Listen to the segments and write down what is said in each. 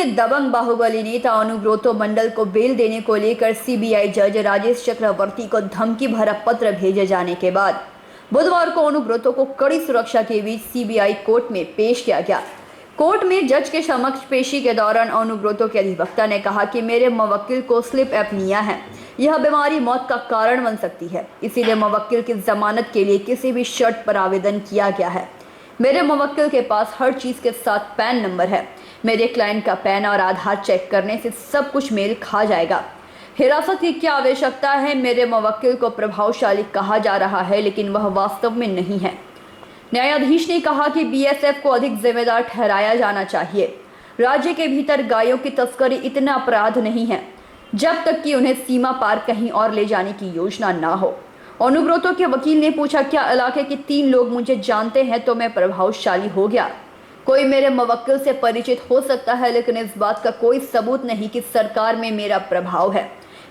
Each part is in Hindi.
के दबंग बाहुबली नेता अनुब्रतो मंडल को बेल देने को लेकर सीबीआई जज राजेश चक्रवर्ती को धमकी भरा पत्र भेजे जाने के बाद बुधवार को अनुब्रतो को कड़ी सुरक्षा के बीच सीबीआई कोर्ट में पेश किया गया। कोर्ट में जज के समक्ष पेशी के दौरान अनुब्रतो के अधिवक्ता ने कहा कि मेरे मुवक्किल को स्लीप एपनिया है, यह बीमारी मौत का कारण बन सकती है, इसीलिए मुवक्किल की जमानत के लिए किसी भी शर्त पर आवेदन किया गया है। मेरे मुवक्किल के पास हर चीज के साथ पैन नंबर है, मेरे क्लाइंट का पैन और आधार चेक करने से सब कुछ मेल खा जाएगा। हिरासत की क्या आवश्यकता है? मेरे मुवक्किल को प्रभावशाली कहा जा रहा है, लेकिन वह वास्तव में नहीं है। न्यायाधीश ने कहा कि बीएसएफ को अधिक जिम्मेदार ठहराया जाना चाहिए। राज्य के भीतर गायों की तस्करी इतना अपराध नहीं है जब तक कि उन्हें सीमा पार कहीं और ले जाने की योजना ना हो। अनुब्रतो के वकील ने पूछा, क्या इलाके के 3 लोग मुझे जानते हैं तो मैं प्रभावशाली हो गया? कोई मेरे मुवक्किल से परिचित हो सकता है, लेकिन इस बात का कोई सबूत नहीं कि सरकार में मेरा प्रभाव है।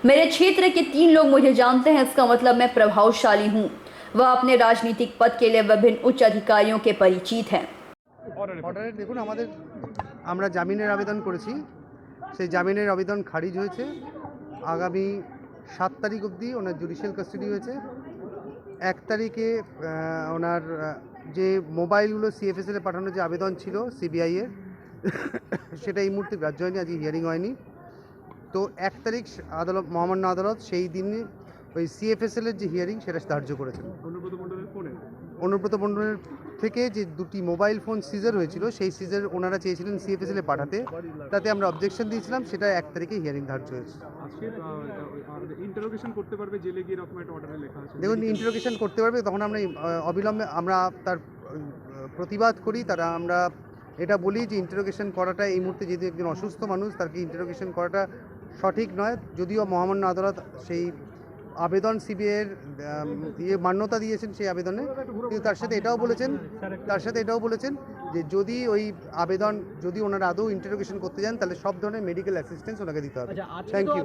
मेरे क्षेत्र के 3 लोग मुझे जानते हैं, इसका मतलब मैं प्रभावशाली हूँ। वह अपने राजनीतिक पद के लिए विभिन्न उच्च अधिकारियों के परिचित हैं। অর্ডারে দেখুন আমরা জামিনের আবেদন করেছি, সেই জামিনের আবেদন খারিজ হয়েছে। আগামী 7 তারিখ অবধি ওনার জুডিশিয়াল কাস্টাডি হয়েছে। 1 তারিখে ওনার যে মোবাইলগুলো সিএফএসএল এ পাঠানোর যে আবেদন ছিল সিবিআই এর সেটা এই মুহূর্তে গ্রাহ্য হয়নি, আজ হিয়ারিং হয়নি। তো 1 তারিখ আদালত মহামান্য আদালত সেই দিন ওই সিএফএসএল এর যে হিয়ারিং সেটা ধার্য করেছেন। অনুব্রত মণ্ডলের থেকে যে 2টি মোবাইল ফোন সিজার হয়েছিল সেই সিজার ওনারা চেয়েছিলেন সিএফএসএল এ পাঠাতে, তাতে আমরা অবজেকশন দিয়েছিলাম, সেটা 1 তারিখে হিয়ারিং ধার্য হয়েছে। ইন্টারোগেশন করতে পারবে জেলে গিয়ে এরকম একটা অর্ডারে লেখা আছে। দেখুন ইন্টারোগেশন করতে পারবে, তখন আমরা অবিলম্বে আমরা তার প্রতিবাদ করি, তারা আমরা এটা বলি যে ইন্টারোগেশন করাটা এই মুহূর্তে যেহেতু একজন অসুস্থ মানুষ তাকে ইন্টারোগেশন করাটা সঠিক নয়। যদিও মহামান্য আদালত সেই আবেদন সিবিআইয়ের মান্যতা দিয়েছেন সেই আবেদনে, কিন্তু তার সাথে এটাও বলেছেন যে যদি ওই আবেদন যদি ওনারা আদৌ ইন্টারোগেশন করতে যান তাহলে সব ধরনের মেডিকেল অ্যাসিস্ট্যান্স ওনাকে দিতে হবে। Thank you.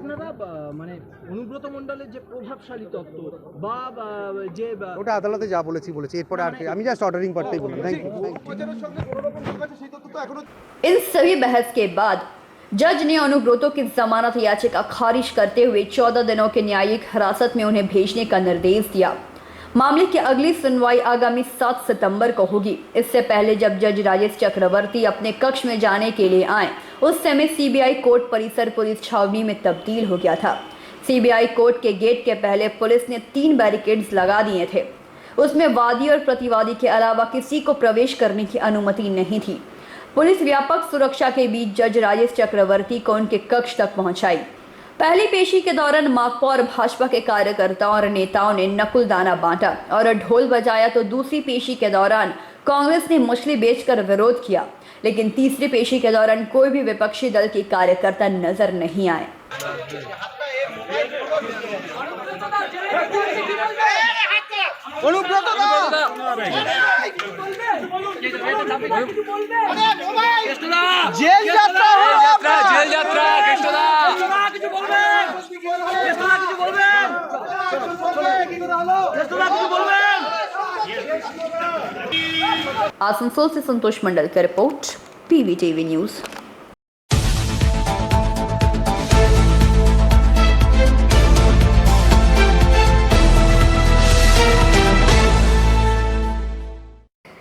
মানে অনুব্রত মণ্ডলের যে প্রভাবশালী তত্ত্ব বা যে ওটা আদালতে যা বলেছি এরপরে আর আমি জাস্ট অর্ডারিং পার্টটাই বললাম। Thank you. इन सभी बहस के बाद जज ने अनुब्रतो की जमानत याचिका खारिज करते हुए 14 दिनों के न्यायिक हिरासत में उन्हें भेजने का निर्देश दिया। मामले की अगली सुनवाई आगामी 7 सितंबर को होगी। इससे पहले जब जज राजेश चक्रवर्ती अपने कक्ष में जाने के लिए आए, उस समय सीबीआई कोर्ट परिसर पुलिस छावनी में तब्दील हो गया था। सीबीआई कोर्ट के गेट के पहले पुलिस ने 3 बैरिकेड्स लगा दिए थे। उसमें वादी और प्रतिवादी के अलावा किसी को प्रवेश करने की अनुमति नहीं थी। पुलिस व्यापक सुरक्षा के बीच जज राजेश चक्रवर्ती को उनके कक्ष तक पहुंचाई। पहली पेशी के दौरान माकपा और भाजपा के कार्यकर्ताओं और नेताओं ने नकुलदाना बांटा और ढोल बजाया, तो दूसरी पेशी के दौरान कांग्रेस ने मछली बेचकर विरोध किया। लेकिन तीसरी पेशी के दौरान कोई भी विपक्षी दल के कार्यकर्ता नजर नहीं आए। आसनसोल से संतोष मंडल की report, PVTV news.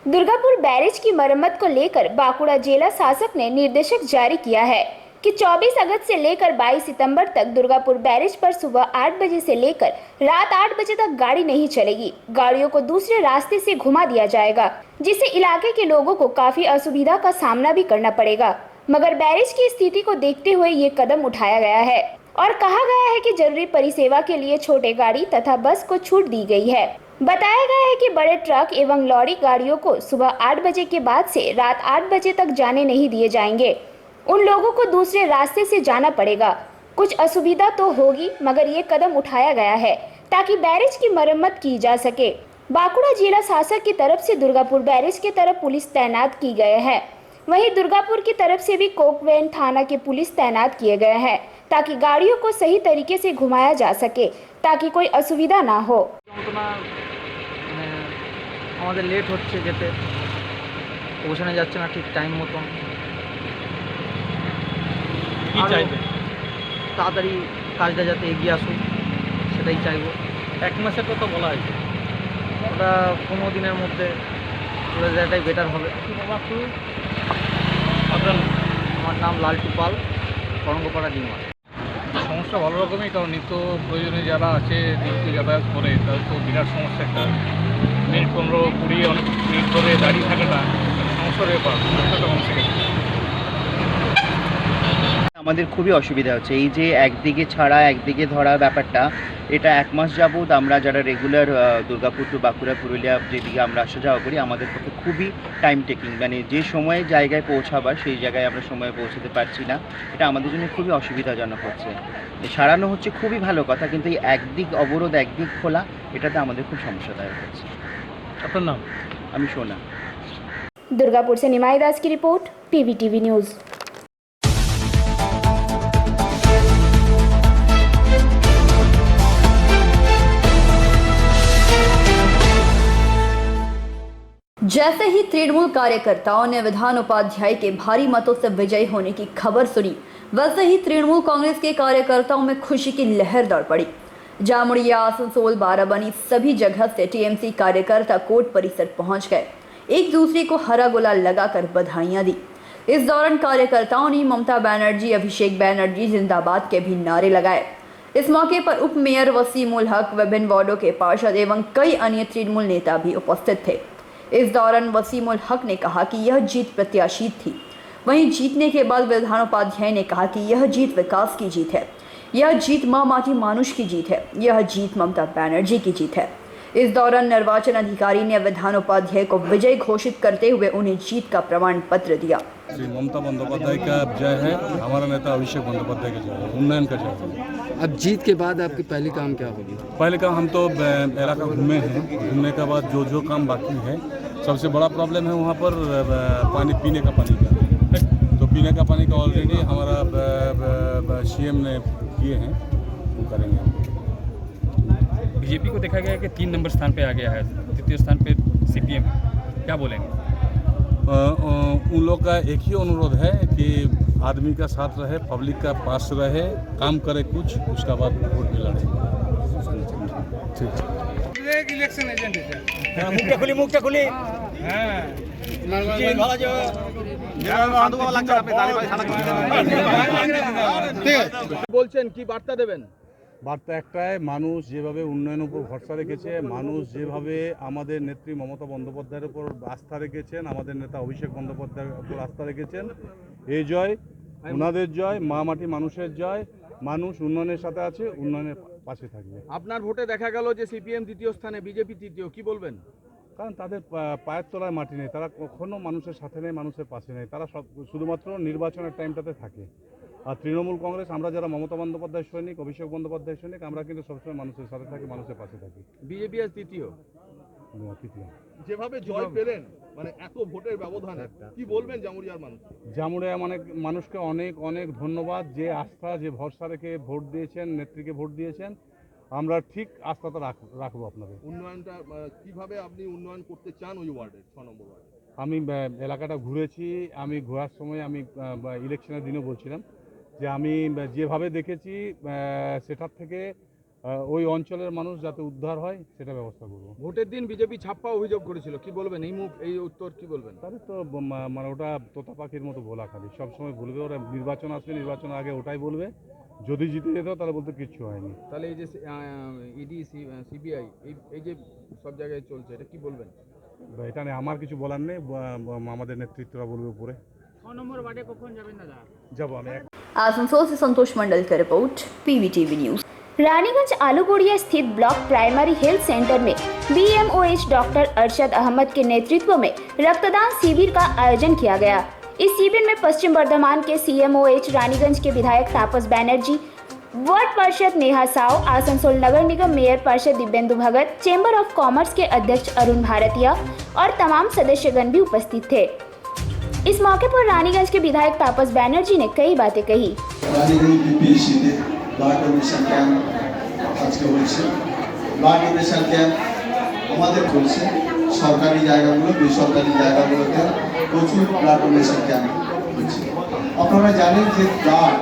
Durgapur barrage की मरम्मत को लेकर बांकुड़ा जिला शासक ने निर्देशक जारी किया है कि 24 अगस्त से लेकर 22 सितंबर तक दुर्गापुर बैरेज पर सुबह 8 बजे से लेकर रात 8 बजे तक गाड़ी नहीं चलेगी। गाड़ियों को दूसरे रास्ते से घुमा दिया जाएगा, जिससे इलाके के लोगों को काफी असुविधा का सामना भी करना पड़ेगा। मगर बैरेज की स्थिति को देखते हुए ये कदम उठाया गया है और कहा गया है कि जरूरी परिसेवा के लिए छोटे गाड़ी तथा बस को छूट दी गई है। बताया गया है कि बड़े ट्रक एवं लॉरी गाड़ियों को सुबह 8 बजे के बाद से रात 8 बजे तक जाने नहीं दिए जाएंगे। उन लोगों को दूसरे रास्ते से जाना पड़ेगा। कुछ असुविधा तो होगी, मगर ये कदम उठाया गया है ताकि बैरेज की मरम्मत की जा सके। बांकुड़ा जिला शासक की तरफ से दुर्गापुर बैरेज की तरफ पुलिस तैनात की गए हैं। वहीं दुर्गापुर की तरफ से भी कोकवेन थाना के पुलिस तैनात किए गए हैं ताकि गाड़ियों को सही तरीके से घुमाया जा सके, ताकि कोई असुविधा ना हो। আমাদের লেট হচ্ছে, যেতে পৌঁছানো যাচ্ছে না ঠিক টাইম মতো। কি চাইবে? তাড়াতাড়ি কাজটা যাতে এগিয়ে আসুক সেটাই চাইবো। 1 মাসের কথা বলা হয়েছে। ওটা 15 দিনের মধ্যে করে দেওয়াটাই বেটার হবে। আপনার আমার নাম লালটু পাল, করঙ্গপাড়া ডিমার। সমস্যা ভালো রকমই, কারণ নিত্য প্রয়োজনে যারা আছে নিত্য যাতায়াত করে তাদের তো বিরাট সমস্যা। একটা মিনিট 15-20 মিনিট ধরে দাঁড়িয়ে থাকাটা সমস্যার ব্যাপার প্রত্যেকটা মানুষের ক্ষেত্রে। আমাদের খুবই অসুবিধা হচ্ছে এই যে একদিকে ছাড়া একদিকে ধরা ব্যাপারটা। এটা 1 মাস যাবত আমরা যারা রেগুলার দুর্গাপুর টু বাঁকুড়া পুরুলিয়া যেদিকে আমরা আসা যাওয়া করি আমাদের পক্ষে খুবই টাইম টেকিং, মানে যে সময়ে জায়গায় পৌঁছাবার সেই জায়গায় আমরা সময়ে পৌঁছাতে পারছি না। এটা আমাদের জন্য খুবই অসুবিধাজনক হচ্ছে। সারানো হচ্ছে খুবই ভালো কথা, কিন্তু এই একদিক অবরোধ একদিক খোলা এটাতে আমাদের খুব সমস্যাদায়ক হচ্ছে। আপনার নাম? আমি সোনা। दुर्गापुर से निमाई दास की रिपोर्ट, पीवीटीवी न्यूज़। जैसे ही तृणमूल कार्यकर्ताओं ने विधान उपाध्याय के भारी मतों से विजयी होने की खबर सुनी, वैसे ही तृणमूल कांग्रेस के कार्यकर्ताओं में खुशी की लहर दौड़ पड़ी। जामुड़िया, आसनसोल, बाराबनी सभी जगह से टीएमसी कार्यकर्ता कोर्ट परिसर पहुंच गए, एक दूसरे को हरा गुलाल लगाकर बधाइयां दी। इस दौरान कार्यकर्ताओं ने ममता बनर्जी, अभिषेक बनर्जी जिंदाबाद के भी नारे लगाए। इस मौके पर उप मेयर वसीम उल हक, विभिन्न वार्डों के पार्षद एवं कई अन्य तृणमूल नेता भी उपस्थित थे। इस दौरान वसीम उल हक ने कहा कि यह जीत प्रत्याशित थी। वहीं जीतने के बाद विधानोपाध्याय ने कहा कि यह जीत विकास की जीत है, यह जीत मां माटी मानुष की जीत है, यह जीत ममता बनर्जी की जीत है। इस दौरान निर्वाचन अधिकारी ने विधानोपाध्याय को विजय घोषित करते हुए उन्हें जीत का प्रमाण पत्र दिया। श्री ममता बंदोपाध्याय का जय है, हमारा नेता अभिषेक बंदोपाध्याय का जय है, उन्नयन का जय है। अब जीत के बाद आपकी पहली काम क्या होगी? पहले काम हम तो इलाका घूमे हैं, घूमने के बाद जो काम बाकी है, सबसे बड़ा प्रॉब्लम है वहाँ पर पानी, पीने का पानी का। तो पीने का पानी का ऑलरेडी हमारा सीएम ने किए हैं, वो करेंगे। बीजेपी को देखा गया है कि 3 नंबर स्थान पे आ गया है, द्वितीय स्थान पे सीपीएम, क्या बोलेंगे? उन लोग का एक ही अनुरोध है कि आदमी का साथ रहे, पब्लिक का पास रहे, काम करे कुछ, उसका बाद वोट भी लड़े। ठीक। इलेक्शन एजेंट है, मुक्ता खुली বলছেন কি বার্তা দেবেন? বার্তা একটাই, মানুষ যেভাবে উন্নয়নের উপর ভরসা রেখেছে, মানুষ যেভাবে আমাদের নেত্রী মমতা বন্দ্যোপাধ্যায়ের উপর আস্থা রেখেছেন, আমাদের নেতা অভিষেক বন্দ্যোপাধ্যায়ের উপর আস্থা রেখেছেন, এই জয় ওনাদের জয়, মা মাটি মানুষের জয়। মানুষ উন্নয়নের সাথে আছে, উন্নয়নের পাশে থাকবে। আপনার ভোটে দেখা গেল যে সিপিএম দ্বিতীয় স্থানে, বিজেপি তৃতীয়, কি বলবেন? কারণ তাদের পায়ের তলায় মাটি নেই, তারা কখনো মানুষের সাথে নেই, মানুষের পাশে নেই, তারা শুধুমাত্র নির্বাচনের টাইমটাতে থাকে। আর তৃণমূল কংগ্রেস, আমরা যারা মমতা বন্দ্যোপাধ্যায় সৈনিক, অভিষেক বন্দ্যোপাধ্যায় সৈনিক, আমরা কিন্তু সবসময় মানুষের সাথে থাকি, মানুষের পাশে থাকি। বিজেপি আজ তৃতীয়। যেভাবে জয় পেলেন, মানে এত ভোটের ব্যবধানে, কি বলবেন জামুরিয়ার মানুষ? জামুরিয়া মানুষকে অনেক অনেক ধন্যবাদ, যে আস্থা, যে ভরসা রেখে ভোট দিয়েছেন, নেত্রীকে ভোট দিয়েছেন। আমরা ঠিক আস্থাটা রাখবো আপনাদের। উন্নয়নটা কিভাবে আপনি উন্নয়ন করতে চান ওই ওয়ার্ডের 6 নম্বর ওয়ার্ডে? আমি এলাকাটা ঘুরেছি, আমি ঘোরার সময় আমি ইলেকশনের দিনও বলছিলাম যে আমি যেভাবে দেখেছি সেটার থেকে ওই অঞ্চলের মানুষ যাতে উদ্ধার হয় সেটা ব্যবস্থা করব। ভোটের দিন বিজেপি ছাপ্পা অভিযোগ করেছিল, কি বলবেন? এই উত্তর কি বলবেন? তাহলে তো মানে ওটা তোতা পাখির মতো বলা, খালি সবসময় বলবে, ওরা নির্বাচন আসবে, নির্বাচনের আগে ওটাই বলবে। যদি জিতে যেত তাহলে বলতে কিচ্ছু হয়নি। তাহলে এই যে ইডি, সিবিআই, এই যে সব জায়গায় চলছে, এটা কি বলবেন? এটা নিয়ে আমার কিছু বলার নেই, আমাদের নেতৃত্বরা বলবে উপরে। 6 নম্বর ওয়ার্ডে কখন যাবেন দাদা? যাবো আমি। आसनसोल से संतोष मंडल का रिपोर्ट, पीवीटीवी न्यूज। रानीगंज आलूगोड़िया स्थित ब्लॉक प्राइमरी हेल्थ सेंटर में बीएमओएच डॉक्टर अरशद अहमद के नेतृत्व में रक्तदान शिविर का आयोजन किया गया। इस शिविर में पश्चिम बर्धमान के सीएमओएच रानीगंज के विधायक तापस बैनर्जी, वार्ड पार्षद नेहा साव, आसनसोल नगर निगम मेयर पार्षद दिव्येंदु भगत, चेंबर ऑफ कॉमर्स के अध्यक्ष अरुण भारतीय और तमाम सदस्यगण भी उपस्थित थे। इस मौके पर रानीगंज के विधायक तापस बैनर्जी ने कई बातें कही। সরকারি জায়গাগুলো, বেসরকারি জায়গাগুলোতে প্রচুর ব্লাড ডোনেশন ক্যাম্প হচ্ছে। আপনারা জানেন যে ব্লাড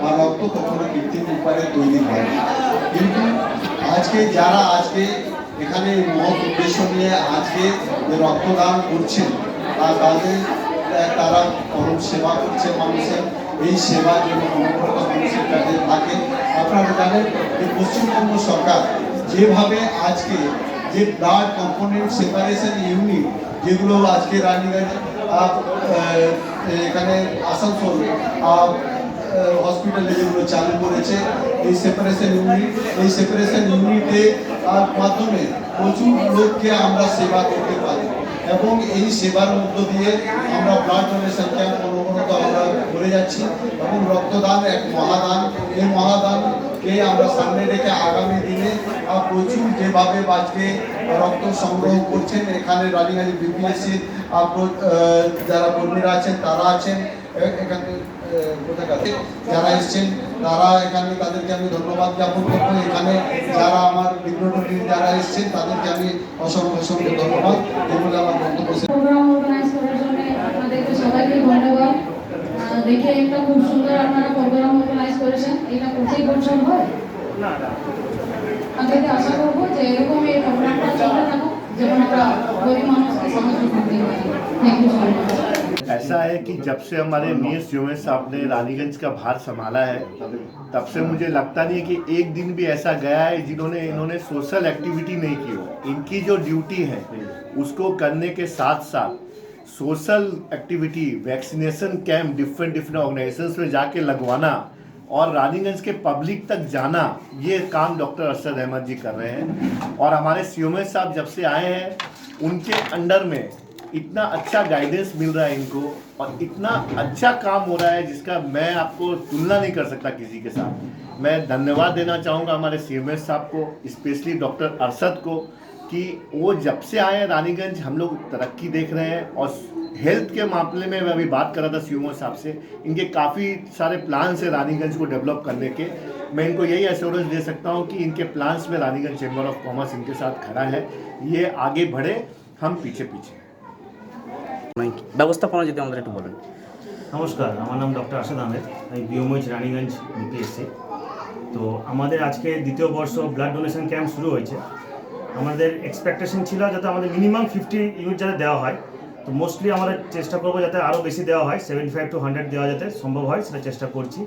বা রক্ত কখনো কৃত্রিম উপায়ে তৈরি হয় না। কিন্তু আজকে যারা এখানে মহৎ উদ্দেশ্য নিয়ে আজকে যে রক্তদান করছেন তারা পরম সেবা করছে মানুষের। এই সেবা যেন অনবরত মানুষের কাছে থাকে। আপনারা জানেন যে পশ্চিমবঙ্গ সরকার যেভাবে আজকে যে ব্লাড কম্পোনেন্ট সেপারেশন ইউনিট যেগুলো আজকে রানীগঞ্জ এখানে আসানসোল হসপিটালে যেগুলো চালু করেছে এই সেপারেশন ইউনিটে মাধ্যমে প্রচুর লোককে আমরা সেবা করতে পারি এবং এই সেবার মধ্য দিয়ে আমরা ব্লাড ডোনেশন ক্যাম্প অনবরত আমরা করে যাচ্ছি এবং রক্তদান এক মহাদান। এই মহাদানকে আমরা সামনে রেখে আগামী দিনে প্রচুর যেভাবে আজকে রক্ত সংগ্রহ করছেন এখানে রানীগঞ্জ বিপিএসসি যারা কর্মীরা আছেন তারা আছেন এখানে যারা এসছেন তারা এখানে তাদেরকে আমি ধন্যবাদ জ্ঞাপন করবো। এখানে যারা আমার বিঘ্নটী যারা এসছেন তাদেরকে আমি অসংখ্য ধন্যবাদ এগুলো আমার বক্তব্য। প্রোগ্রাম অর্গানাইজ করার জন্য আপনাদেরকে সবাইকে ধন্যবাদ। দেখে একটা খুব সুন্দর আপনারা প্রোগ্রাম অর্গানাইজ করেছেন। এটা প্রত্যেক বছর হয় আপনাদেরকে আশা করবো যে এরকম এই প্রোগ্রামটা চলতে থাকুক যেমন আমরা গরিব মানুষকে সাহায্য করতে পারি। Thank you so much. ऐसा है कि जब से हमारे मीर सीओएस साहब ने रानीगंज का भार संभाला है तब से मुझे लगता नहीं है कि एक दिन भी ऐसा गया है इन्होंने सोशल एक्टिविटी नहीं की हो। इनकी जो ड्यूटी है उसको करने के साथ साथ social activity vaccination camp different organisations में जाके लगवाना और रानीगंज के पब्लिक तक जाना, ये काम डॉक्टर अरशद अहमद जी कर रहे हैं। और हमारे सीओएस साहब जब से आए हैं उनके अंडर में इतना अच्छा गाइडेंस मिल रहा है इनको और इतना अच्छा काम हो रहा है जिसका मैं आपको तुलना नहीं कर सकता किसी के साथ। मैं धन्यवाद देना चाहूँगा हमारे सीएमएस साहब को, स्पेशली डॉक्टर अरशद को, कि वो जब से आए हैं रानीगंज हम लोग तरक्की देख रहे हैं। और हेल्थ के मामले में मैं अभी बात कर रहा था सीएमओ साहब से, इनके काफ़ी सारे प्लान्स हैं रानीगंज को डेवलप करने के। मैं इनको यही एश्योरेंस दे सकता हूँ कि इनके प्लान्स में रानीगंज चैम्बर ऑफ कॉमर्स इनके साथ खड़ा है, ये आगे बढ़े, हम पीछे पीछे। ব্যবস্থাপনা যদি আমাদের একটু বলেন। নমস্কার, আমার নাম ডক্টর আরশাদ আহমেদ, আমি বিওমইচ রানীগঞ্জ বিপিএসসি। তো আমাদের আজকে দ্বিতীয় বর্ষ ব্লাড ডোনেশন ক্যাম্প শুরু হয়েছে। আমাদের এক্সপেকটেশন ছিল যাতে আমাদের মিনিমাম 50 ইউনিট যাতে দেওয়া হয়। তো মোস্টলি আমরা চেষ্টা করবো যাতে আরও বেশি দেওয়া হয়, 75 to 100 দেওয়া যাতে সম্ভব হয় সেটা চেষ্টা করছি।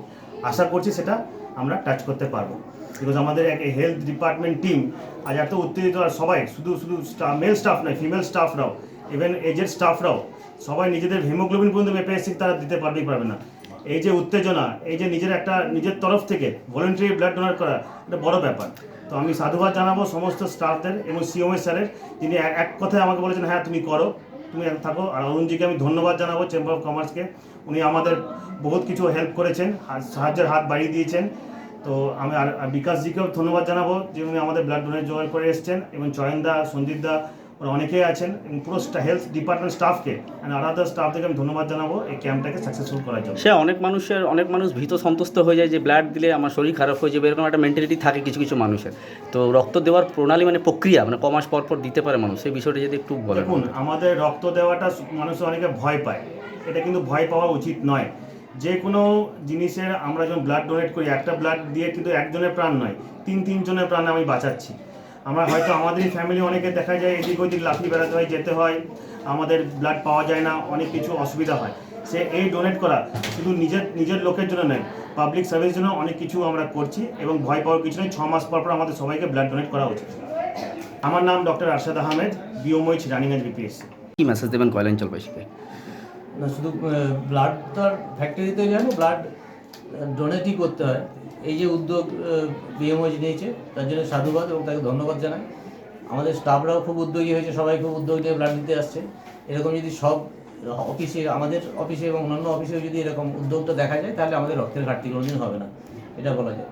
আশা করছি সেটা আমরা টাচ করতে পারবো। বিকজ আমাদের এক হেলথ ডিপার্টমেন্ট টিম আজ এত উত্তেজিত, আর সবাই শুধু মেল স্টাফ নয়, ফিমেল স্টাফরাও, ইভেন এজেড স্টাফরাও সবাই নিজেদের হিমোগ্লোবিন পর্যন্ত বিপিএসসি তারা দিতে পারবে না। এই যে উত্তেজনা, এই যে নিজের তরফ থেকে ভলেন্টারি ব্লাড ডোনার করা, এটা বড় ব্যাপার। তো আমি সাধুবাদ জানাবো সমস্ত স্টাফদের এবং সিওএস স্যারের, যিনি এক কথায় আমাকে বলেছেন হ্যাঁ তুমি করো, তুমি থাকো। আর অরুণজিকে আমি ধন্যবাদ জানাবো, চেম্বার অফ কমার্সকে, উনি আমাদের বহুত কিছু হেল্প করেছেন, সাহায্যের হাত বাড়িয়ে দিয়েছেন। তো আমি আর বিকাশজিকেও ধন্যবাদ জানাবো যে উনি আমাদের ব্লাড ডোনেট জোগাড় করে এসছেন, এবং চয়নদা, সন্দীপদা, ওরা অনেকেই আছেন, এবং পুরো হেলথ ডিপার্টমেন্ট স্টাফকে আর আদার স্টাফদেরকে আমি ধন্যবাদ জানাবো এই ক্যাম্পটাকে সাকসেসফুল করার জন্য। সে অনেক মানুষ ভীত সন্তুষ্ট হয়ে যায় যে ব্লাড দিলে আমার শরীর খারাপ হয়ে যাবে, এরকম একটা মেন্টালিটি থাকে কিছু মানুষের। তো রক্ত দেওয়ার প্রণালী প্রক্রিয়া ক মাস পর দিতে পারে মানুষ, সেই বিষয়টা যদি একটু বলেন। দেখুন, আমাদের রক্ত দেওয়াটা মানুষ অনেকে ভয় পায়, এটা কিন্তু ভয় পাওয়া উচিত নয়। যে কোনো জিনিসের আমরা যখন ব্লাড ডোনেট করি, একটা ব্লাড দিয়ে কিন্তু একজনের প্রাণ নয়, তিনজনের প্রাণ আমি বাঁচাচ্ছি। আমরা হয়তো আমাদেরই ফ্যামিলি অনেকে দেখা যায় এদিক ওদিক লাফিয়ে বেড়াতে হয়, যেতে হয়, আমাদের ব্লাড পাওয়া যায় না, অনেক কিছু অসুবিধা হয়। এই ডোনেট করা শুধু নিজের লোকের জন্য নয়, পাবলিক সার্ভিসের জন্য অনেক কিছু আমরা করছি, এবং ভয় পাওয়ার কিছু নয়। 6 মাস পর আমাদের সবাইকে ব্লাড ডোনেট করা উচিত। আমার নাম ডক্টর আরশাদ আহমেদ, বিওমইচ রানীগঞ্জ বিপিএসসি। কি মেসেজ দেবেন কয়লাঞ্চলবাসীকে? না, শুধু ব্লাড তো আর ফ্যাক্টরিতে যাবে, ব্লাড ডোনেটই করতে হয়। এই যে উদ্যোগ বিএমওইচ নিয়েছে তার জন্য সাধুবাদ এবং তাকে ধন্যবাদ জানাই। আমাদের স্টাফরাও খুব উদ্যোগী হয়েছে, সবাই খুব উদ্যোগ নিয়ে ব্লাড দিতে আসছে। এরকম যদি সব অফিসে, আমাদের অফিসে এবং অন্যান্য অফিসেও যদি এরকম উদ্যোগটা দেখা যায় তাহলে আমাদের রক্তের ঘাটতি কোনোদিন হবে না, এটা বলা যায়।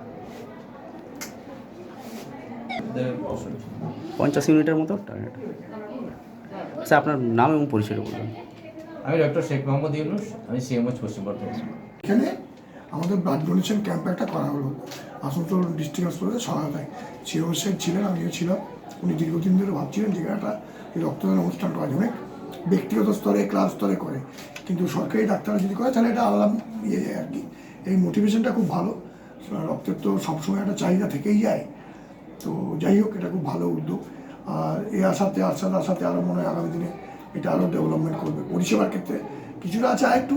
50 ইউনিটের মতো টার্গেট। আচ্ছা, আপনার নাম এবং পরিচয় বলুন। আমি ডক্টর শেখ মোহাম্মদ ইউনুস, আমি সিএমওইচ পশ্চিম বর্ধমান। এখানে আমাদের ব্লাড ডোনেশন ক্যাম্প একটা করা হলো আসানসোল ডিস্ট্রিক্ট হসপিটালের সহায়তায়। সিওএস সাহেব ছিলেন, আমিও ছিলাম। উনি দীর্ঘদিন ধরে ভাবছিলেন যে একটা রক্তদান অনুষ্ঠান করা যায়, অনেক ব্যক্তিগত স্তরে, ক্লাব স্তরে করে, কিন্তু সরকারি ডাক্তাররা যদি করে তাহলে এটা আলাদা ইয়ে যায় আর কি। এই মোটিভেশনটা খুব ভালো। রক্তের তো সবসময় একটা চাহিদা থেকেই যায়, তো যাই হোক এটা খুব ভালো উদ্যোগ। আর এই আশাতে আরও মনে হয় আগামী দিনে এটা আরও ডেভেলপমেন্ট করবে। পরিষেবার ক্ষেত্রে কিছুটা আছে একটু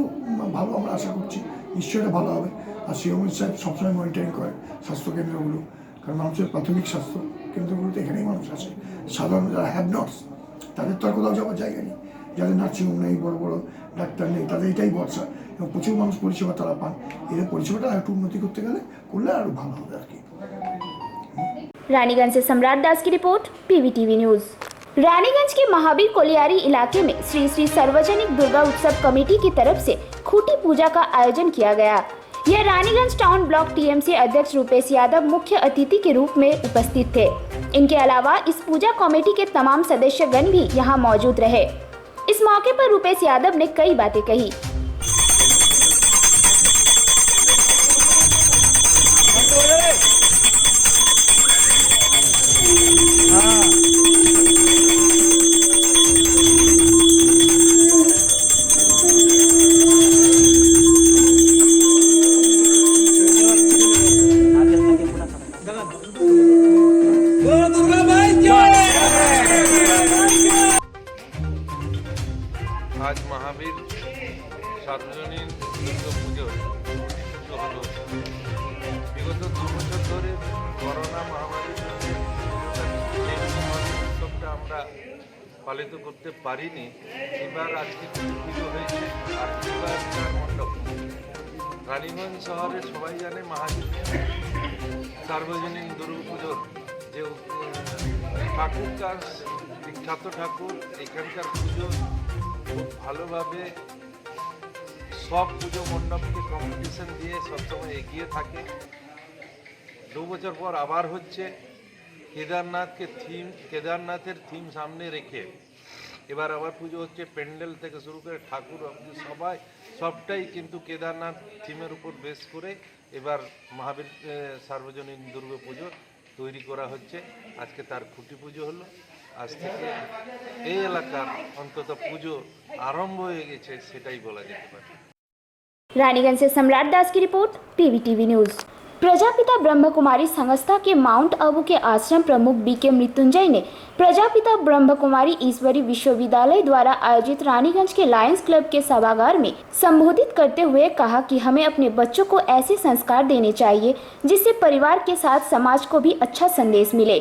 ভালো, আমরা আশা করছি নিশ্চয়ই এটা ভালো হবে। আর সিএমএস সাহেব সবসময় মনিটরিং করে স্বাস্থ্যকেন্দ্রগুলো, কারণ মানুষের প্রাথমিক স্বাস্থ্য কেন্দ্রগুলোতে এখানেই মানুষ আসে। সাধারণ যারা হ্যাভ নটস তাদের তো আর কোথাও যাওয়ার জায়গা নেই, যাদের নার্সিংহোম নেই, বড় বড় ডাক্তার নেই, তাদের এটাই ভরসা এবং প্রচুর মানুষ পরিষেবা তারা পান। এদের পরিষেবাটা একটু উন্নতি করলে আরও ভালো হবে আর কি। रानीगंज से सम्राट दास की रिपोर्ट, PVTV न्यूज। रानीगंज के महावीर कोलियारी इलाके में श्री श्री सार्वजनिक दुर्गा उत्सव कमेटी की तरफ से खूंटी पूजा का आयोजन किया गया। यह रानीगंज टाउन ब्लॉक TMC अध्यक्ष रूपेश यादव मुख्य अतिथि के रूप में उपस्थित थे। इनके अलावा इस पूजा कमेटी के तमाम सदस्यगण भी यहाँ मौजूद रहे। इस मौके पर रूपेश यादव ने कई बातें कही। आज महावीर सार्वजनिक दुर्गा पुजो हलो। विगत 2 বছর ধরে করোনা মহামারীর উৎসবটা আমরা পালিত করতে পারিনি। এবার আজকে পুজো হয়েছে আর এবার মণ্ডপ। রানীগঞ্জ শহরে সবাই জানে महावीर সার্বজনীন দুর্গা পুজোর যে ঠাকুরকার বিখ্যাত ঠাকুর, এখানকার পুজো খুব ভালোভাবে সব পুজো মণ্ডপকে কম্পিটিশন দিয়ে সবসময় এগিয়ে থাকে। 2 বছর পর আবার হচ্ছে কেদারনাথের থিম সামনে রেখে এবার আবার পুজো হচ্ছে। প্যান্ডেল থেকে শুরু করে ঠাকুর অবধি সবটাই কিন্তু কেদারনাথ থিমের উপর বেস করে এবার महावीर সার্বজনীন দুর্গা পুজো তৈরি করা হচ্ছে। আজকে তার খুঁটি পুজো হলো। আজ থেকে এই এলাকার অন্তত পুজো আরম্ভ হয়ে গেছে, সেটাই বলা যেতে পারে। रानीगंज से सम्राट दास की report, PVTV news. Prajapita Brahma Kumari संस्था के माउंट आबू के आश्रम प्रमुख BK मृत्युंजय ने प्रजापिता ब्रह्म कुमारी ईश्वरी विश्वविद्यालय द्वारा आयोजित रानीगंज के लायंस क्लब के सभागार में संबोधित करते हुए कहा कि हमें अपने बच्चों को ऐसे संस्कार देने चाहिए जिससे परिवार के साथ समाज को भी अच्छा संदेश मिले।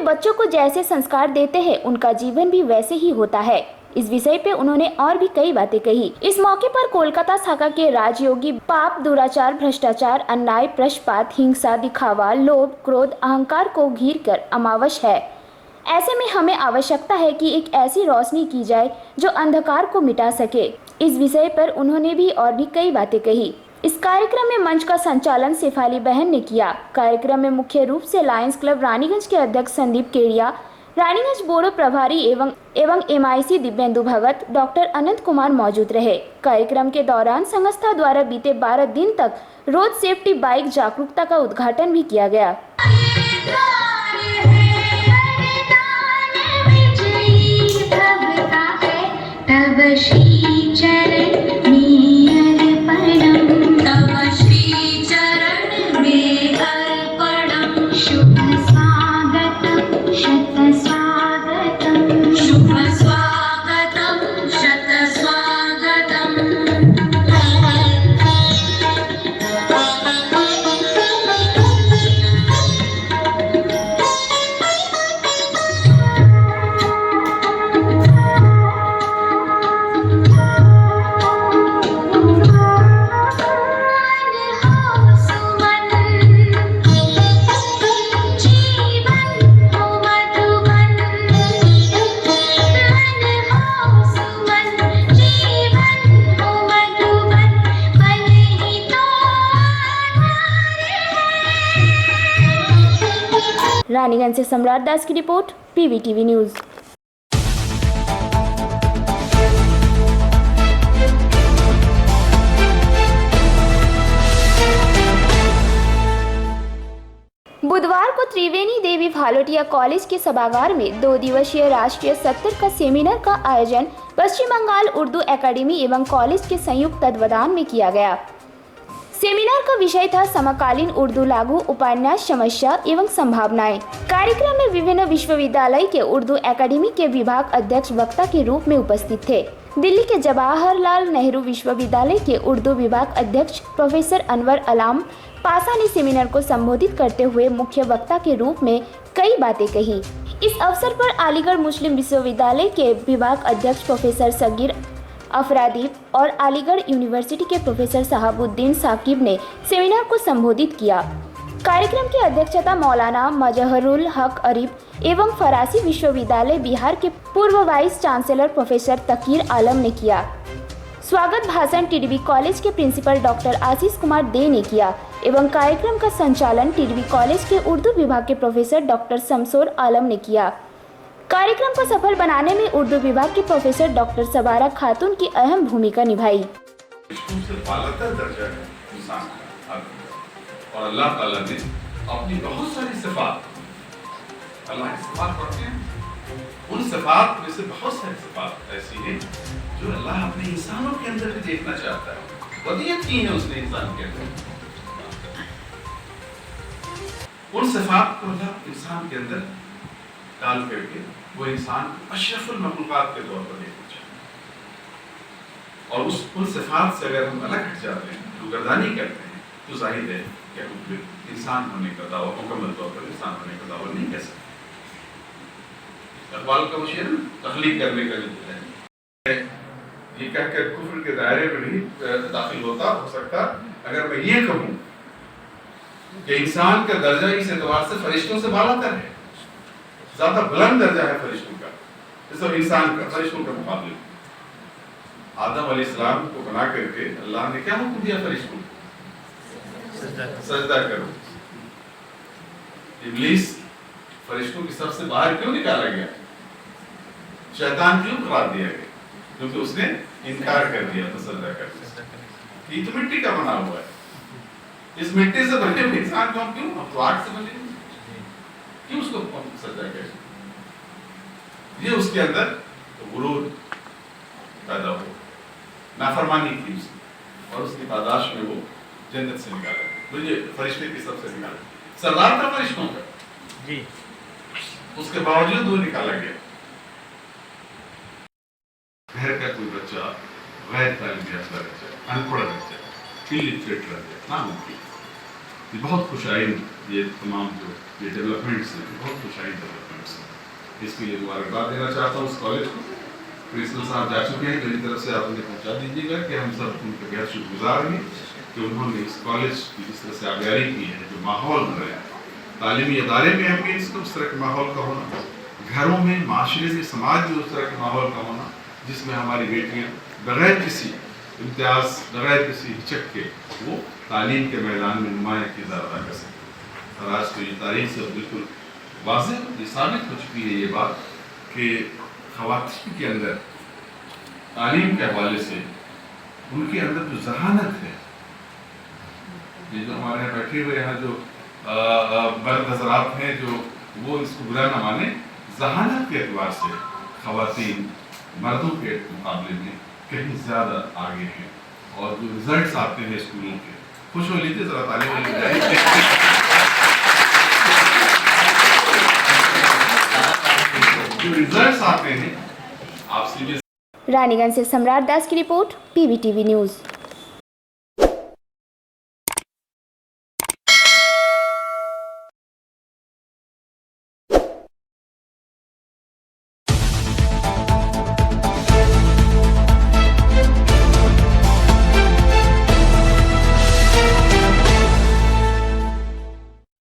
बच्चों को जैसे संस्कार देते हैं उनका जीवन भी वैसे ही होता है। इस विषय पे उन्होंने और भी कई बातें कही। इस मौके पर कोलकाता शाखा के राजयोगी पाप, दुराचार, भ्रष्टाचार, अन्याय, पक्षपात, हिंसा, दिखावा, लोभ, क्रोध, अहंकार को घीर कर अमावस है। ऐसे में हमें आवश्यकता है कि एक ऐसी रोशनी की जाए जो अंधकार को मिटा सके। इस विषय पर उन्होंने भी और भी कई बातें कही। इस कार्यक्रम में मंच का संचालन शेफाली बहन ने किया। कार्यक्रम में मुख्य रूप से लायंस क्लब रानीगंज के अध्यक्ष संदीप केड़िया, रानीगंज बोर्ड प्रभारी एवं MIC दिव्येंदु भगत, डॉक्टर अनंत कुमार मौजूद रहे। कार्यक्रम के दौरान संस्था द्वारा बीते 12 दिन तक रोड सेफ्टी बाइक जागरूकता का उद्घाटन भी किया गया। विजयी भव श्रीचरण में अर्पणम् तव श्रीचरण में अर्पणम् शुभ स्वागतं शत स्वागतं शुभ स्वागतं शत स्वागतम् रानीगंज से सम्राट दास की रिपोर्ट, PVTV न्यूज़। बुधवार को त्रिवेणी देवी भालोटिया कॉलेज के सभागार में 2 दिवसीय राष्ट्रीय सत्र का सेमिनार का आयोजन पश्चिम बंगाल उर्दू एकेडमी एवं कॉलेज के संयुक्त तत्वावधान में किया गया। सेमिनार का विषय था समकालीन उर्दू लागू उपन्यास समस्या एवं संभावनाएं। कार्यक्रम में विभिन्न विश्वविद्यालय के उर्दू एकेडमी के विभाग अध्यक्ष वक्ता के रूप में उपस्थित थे। दिल्ली के जवाहरलाल नेहरू विश्वविद्यालय के उर्दू विभाग अध्यक्ष प्रोफेसर अनवर अलाम पासा ने सेमिनार को संबोधित करते हुए मुख्य वक्ता के रूप में कई बातें कही। इस अवसर पर अलीगढ़ मुस्लिम विश्वविद्यालय के विभाग अध्यक्ष प्रोफेसर सगीर अफरादीब और अलीगढ़ यूनिवर्सिटी के प्रोफेसर साहबुद्दीन साकिब ने सेमिनार को संबोधित किया। कार्यक्रम की अध्यक्षता मौलाना मजहरुल हक अरीब एवं फरासी विश्वविद्यालय बिहार के पूर्व वाइस चांसलर प्रोफेसर तकीर आलम ने किया। स्वागत भाषण टीडीबी कॉलेज के प्रिंसिपल डॉक्टर आशीष कुमार दे ने किया एवं कार्यक्रम का संचालन टीडीबी कॉलेज के उर्दू विभाग के प्रोफेसर डॉक्टर शमसोर आलम ने किया। कार्यक्रम को सफल बनाने में उर्दू विभाग के प्रोफेसर डॉक्टर सबारा खातून की अहम भूमिका निभाई। और अल्लाह ताला ने अपनी बहुत सारी सिफात अल्लाह सिफात करते हैं, उन सिफात में से बहुत सारी सिफात ऐसी हैं जो अल्लाह अपने इंसानों के अंदर भी देखना चाहता है। वदियत की है उसने इंसान के अंदर, उन सिफात को अल्लाह इंसान के अंदर डाल करके वो इंसान अशरफुल मखलूकात के तौर पर देखना चाहता है। और उन सिफात से अगर हम अलग हट जाते हैं, रुगरदानी करते हैं, तो जाहिर है कि हम इंसान होने का दावा मुकम्मल तौर पर इंसान होने का दावा नहीं कह सकते। इकबाल का वो शेर तख्लीक करने का जो है, ये कहकर कुफ्र के दायरे में नहीं दाखिल होता हो सकता अगर मैं ये कहूँ कि इंसान का दर्जा इस एतबार से फरिश्तों से बालातर है, ज्यादा बुलंद दर्जा है फरिश्तों का, जैसे इंसान का फरिश्तों के मुकाबले। आदम अलैहिस्सलाम को बना करके अल्लाह ने क्या हुक्म दिया फरिश्तों को? सजदा करो। इब्लीस फरिश्तों की सबसे बाहर क्यों निकाला गया? शैतान क्यों करार दिया गया? क्योंकि उसने इनकार कर दिया था सजदा करने से। ये तो मिट्टी का बना हुआ है, इस मिट्टी से बने हुए इंसान को हम क्यों, हम तो आग से बने क्यों उसको सजदा करें? ये उसके अंदर तो गुरूर पैदा हो, नाफरमानी की उसने, और उसकी पादाश में वो जन्नत से निकाला, तो ये फरिश्ते की सबसे निकाला, सरदार था फरिश्तों का जी, उसके बावजूद वो निकाला गया। घर का कोई बच्चा गैर तालीम याफ्ता बच्चा, अनपढ़ बच्चा, इलिटरेट रह गया, नामुमकिन। ये बहुत खुशाइन, ये तमाम जो ये डेवलपमेंट्स हैं, बहुत खुशाइन डेवलपमेंट्स हैं। इसके लिए मुबारकबाद देना चाहता हूँ उस कॉलेज को। प्रिंसिपल साहब जा चुके हैं, मेरी तरफ से आप उन्हें पहुँचा दीजिएगा कि हम सब उनके बेहद शुक्रगुजार हैं कि उन्होंने इस कॉलेज की जिस तरह से आगारी की है, जो माहौल बन रहा है तालीमी अदारे में, हम इसको उस तरह के माहौल का होना, घरों में, माशरे में, समाज में उस तरह के माहौल का होना जिसमें हमारी बेटियाँ बगैर किसी इम्तियाज, बगैर किसी हिचक के वो तालीम के मैदान में नुमाया किरदार अदा कर सकते। और आज तो ये तारीख से बिल्कुल वाज़ेह ये साबित हो चुकी है ये बात कि ख़वातीन के अंदर तालीम के हवाले से उनके अंदर जो जहानत है, ये जो हमारे यहाँ बैठे हुए यहाँ जो मर्द हज़रात हैं, जो वो इसको बुरा न माने, जहानत के एतबार से ख़वातीन मर्दों के मुकाबले में कहीं ज़्यादा आगे हैं और जो रिजल्ट्स आते हैं स्कूलों के, खुश हो लीजिए ज़रा, ताली बजाइए। जो रिजल्ट्स आते हैं आप सीबीएसई। रानीगंज से सम्राट दास की रिपोर्ट, PBTV न्यूज़।